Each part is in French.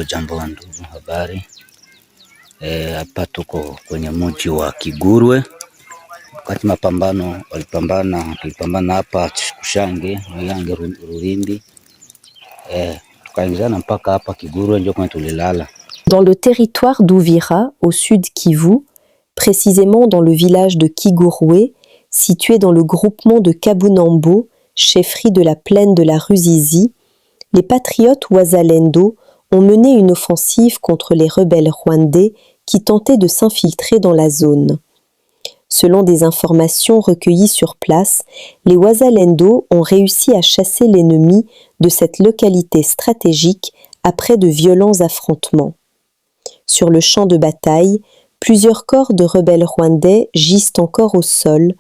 Jambo wa ndugu habari. Hapa tuko kwenye mji wa Kigurwe. Wakati mapambano tulipambana hapa Kushange, Mayange, Rulindi. Tukaingizana mpaka hapa Kigurwe ndio kwenye tulilala. Dans le territoire d'Uvira, au sud Kivu, précisément dans le village de Kigurwe, situé dans le groupement de Kabunambo, chefferie de la plaine de la Ruzizi, les patriotes Wazalendo ont mené une offensive contre les rebelles rwandais qui tentaient de s'infiltrer dans la zone. Selon des informations recueillies sur place, les Wazalendo ont réussi à chasser l'ennemi de cette localité stratégique après de violents affrontements. Sur le champ de bataille, plusieurs corps de rebelles rwandais gisent encore au sol,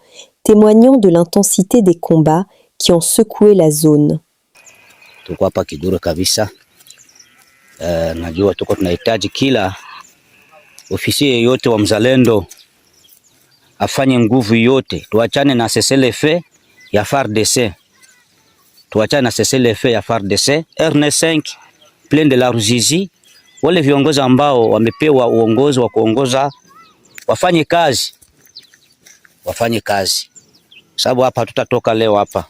témoignant de l'intensité des combats qui ont secoué la zone. Tuko hapa Kigurwe kabisa. Najua tuko tunahitaji kila ofisi yote wa mzalendo afanye nguvu yote, tuachane na CCLF ya FARDC. Tuachane na CCLF ya FARDC, RN5 plaine de la Ruzizi, wale viongozi ambao wamepewa uongozi wa kuongoza wafanye kazi. Sababu hapa tutatoka leo hapa.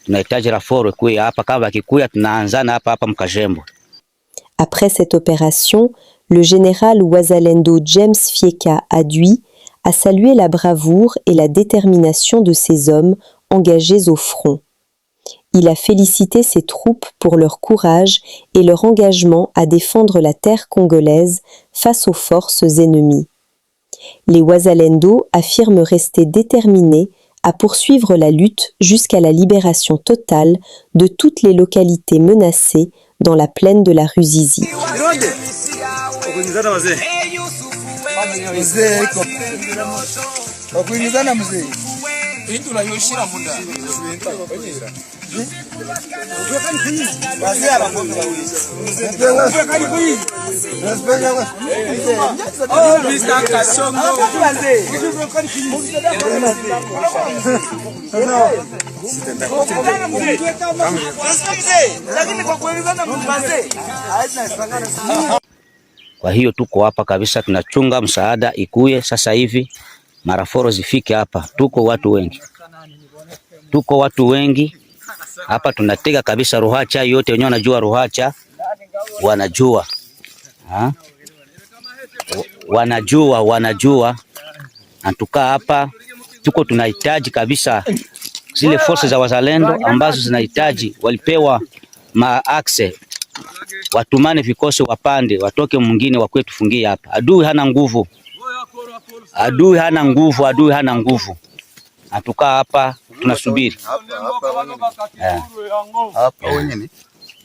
Tunahitaji raforo kuya hapa, kama kikuya tunaanzana hapa Mkajembo. Après cette opération, le général Wazalendo James Fieka Adui a salué la bravoure et la détermination de ses hommes engagés au front. Il a félicité ses troupes pour leur courage et leur engagement à défendre la terre congolaise face aux forces ennemies. Les Wazalendo affirment rester déterminés à poursuivre la lutte jusqu'à la libération totale de toutes les localités menacées dans la plaine de la Ruzizi. Kwa hiyo tuko hapa kabisa, tunachunga msaada ikuye sasa hivi, maraforo zifike hapa. Tuko watu wengi hapa, tunatega kabisa Ruhacha yote. Wenyewe wanajua Ruhacha, wanajua. Antuka hapa tuko tunahitaji kabisa zile forces za wazalendo ambazo zinahitaji, walipewa maakse, watumane vikosi wapande, watoke mwingine wa kwetu fungia hapa. Adui hana nguvu. Antuka hapa tunasubiri.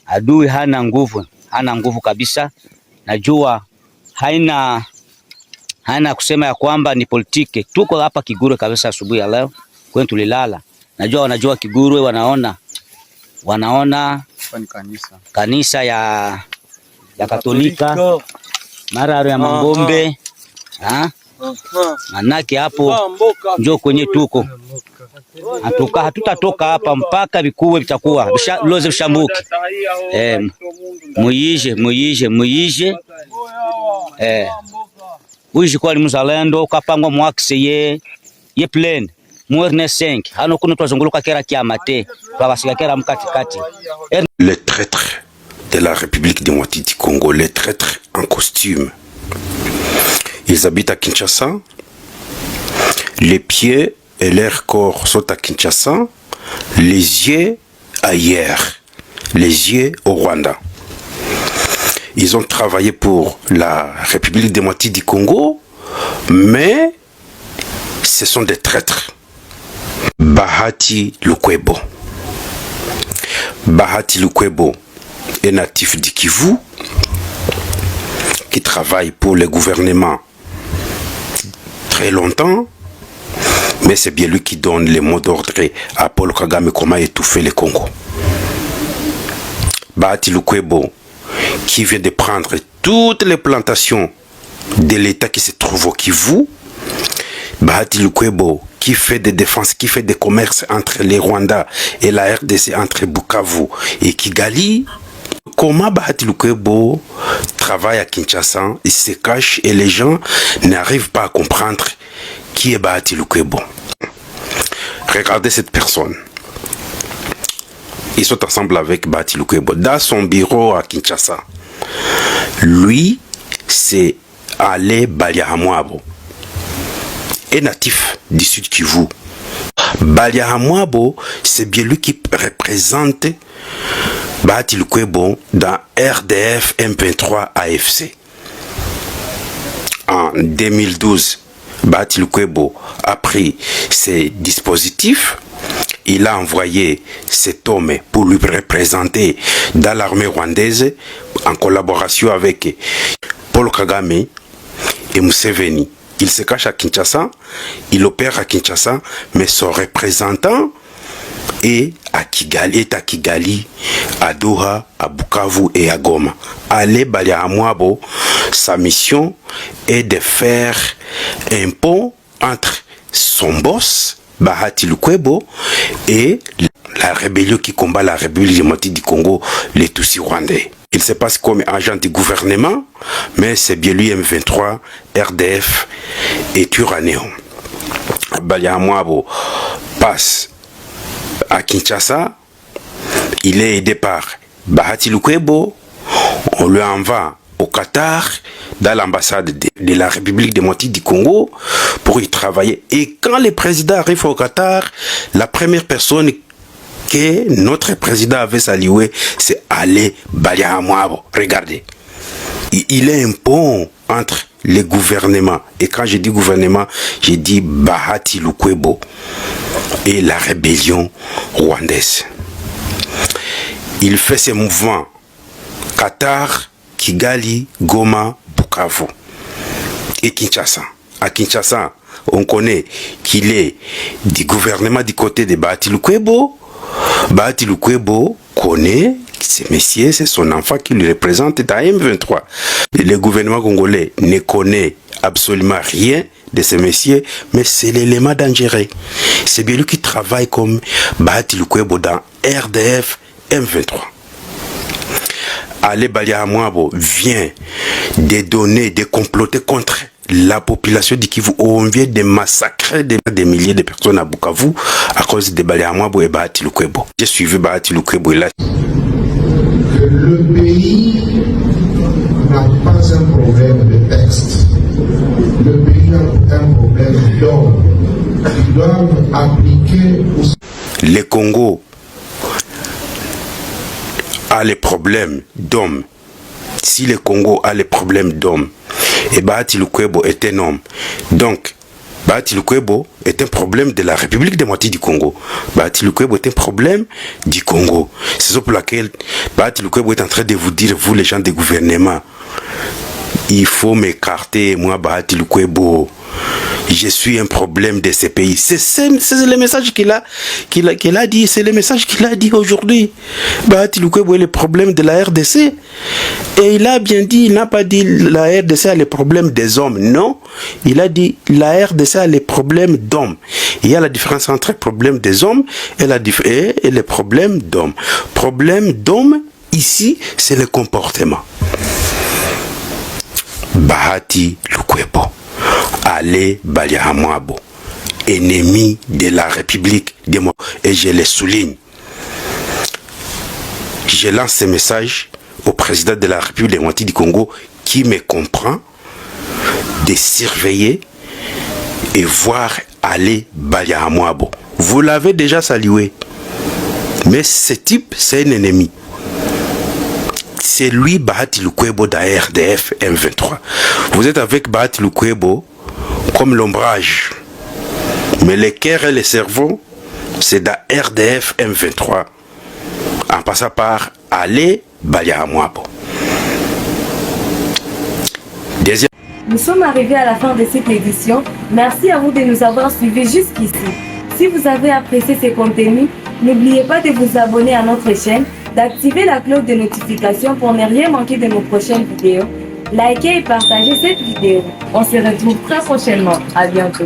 Adui hana nguvu kabisa. Najua haina kusema ya kwamba ni politiki. Tuko hapa Kigurwe kabisa asubuhi ya leo kwenye tulilala. Najua wanajua Kigurwe, wanaona kanisa ya Katolika, mararo ya Mangombe, manake hapo njoo kwenye tuko. Hatutatoka hapa mpaka vikuwe vitakuwa loze vishambuke. Muyije uji kwa mzalendo kapangwa mwakse ye plaine RN5 hano kuno twazunguluka kera kiamate twabasika kera mkatikati. Les traîtres de la République démocratique du Congo, les traîtres en costume, ils habitent à Kinshasa. Les pieds et leurs corps sont à Kinshasa, les yeux ailleurs, les yeux au Rwanda. Ils ont travaillé pour la République démocratique du Congo, mais ce sont des traîtres. Bahati Lukwebo. Bahati Lukwebo est natif du Kivu, qui travaille pour le gouvernement très longtemps, mais c'est bien lui qui donne les mots d'ordre à Paul Kagame comment étouffer le Congo. Bahati Lukwebo, qui vient de prendre toutes les plantations de l'État qui se trouve au Kivu. Bahati Lukwebo, qui fait des défenses, qui fait des commerces entre les Rwandais et la RDC, entre Bukavu et Kigali. comment Bahati Lukwebo travaille à Kinshasa, il se cache et les gens n'arrivent pas à comprendre qui est Bahati Lukwebo. Regardez cette personne. Ils sont ensemble avec Bahati Lukwebo dans son bureau à Kinshasa. Lui, c'est Ale Baliahamwabo, un natif du Sud Kivu. Baliahamwabo, c'est bien lui qui représente Bahati Lukwebo dans RDF M23 AFC. En 2012, Bahati Lukwebo a pris ses dispositifs. Il a envoyé cet homme pour lui représenter dans l'armée rwandaise en collaboration avec Paul Kagame et Museveni. Il se cache à Kinshasa, il opère à Kinshasa, mais son représentant est à Kigali, à Doha, à Bukavu et à Goma. Ale Baliahamwabo, sa mission est de faire un pont entre son boss, Bahati Lukwebo, et la rébellion qui combat la République démocratique du Congo, les Tutsis rwandais. Il se passe comme agent du gouvernement, mais c'est bien lui M23, RDF et Turanéon. Baliahamwabo passe à Kinshasa, il est aidé par Bahati Lukwebo, on lui envoie au Qatar, dans l'ambassade de la République démocratique du Congo, pour y travailler. Et quand le président arrive au Qatar, la première personne que notre président avait salué, c'est Ale Baliahamwabo. Regardez. Il est un pont entre les gouvernements. Et quand je dis gouvernement, je dis Bahati Lukwebo et la rébellion rwandaise. Il fait ses mouvements Qatar, Kigali, Goma, Bukavu et Kinshasa. À Kinshasa, on connaît qu'il est du gouvernement du côté de Bahati Lukwebo. Bahati Lukwebo connaît ce messieurs, c'est son enfant qui lui représente dans M23. Le gouvernement congolais ne connaît absolument rien de ces messieurs, mais c'est l'élément dangereux. C'est bien lui qui travaille comme Bahati Lukwebo dans RDF M23. Ale Baliahamwabo vient de donner, de comploter contre la population du Kivu. On vient de massacrer des milliers de personnes à Bukavu à cause de Baliahamwabo et Bahati Lukwebo. J'ai suivi Bahati Lukwebo et là. Le pays n'a pas un problème de texte. Le pays a un problème d'hommes. Ils doivent appliquer aussi. Le Congo a les problèmes d'hommes. Si le Congo a les problèmes d'hommes, et Bahati Lukwebo est un homme, donc Bahati Lukwebo est un problème de la République démocratique du Congo. Bahati Lukwebo est un problème du Congo. C'est ça pour laquelle Bahati Lukwebo est en train de vous dire, vous les gens des gouvernements, il faut m'écarter, moi Bahati Lukwebo. Je suis un problème de ces pays. C'est le message qu'il a dit. C'est le message qu'il a dit aujourd'hui. Bahati Lukwebo est le problème de la RDC. Et il a bien dit, il n'a pas dit la RDC a les problèmes des hommes. Non, il a dit la RDC a les problèmes d'hommes. Il y a la différence entre le problème des hommes et les problèmes d'hommes. Problème d'hommes, ici, c'est le comportement. Bahati Lukwebo. Ale Baliahamwabo, ennemi de la République démocratique. Et je le souligne. Je lance ce message au président de la République démocratique du Congo qui me comprend de surveiller et voir Ale Baliahamwabo. Vous l'avez déjà salué. Mais ce type, c'est un ennemi. C'est lui, Bahati Lukwebo, dans RDF M23. Vous êtes avec Bahati Lukwebo comme l'ombrage. Mais le cœur et le cerveau, c'est dans RDF M23. En passant par Ale Baliahamwabo. Nous sommes arrivés à la fin de cette édition. Merci à vous de nous avoir suivis jusqu'ici. Si vous avez apprécié ces contenus, n'oubliez pas de vous abonner à notre chaîne, d'activer la cloche de notification pour ne rien manquer de nos prochaines vidéos. Likez et partagez cette vidéo. On se retrouve très prochainement. À bientôt.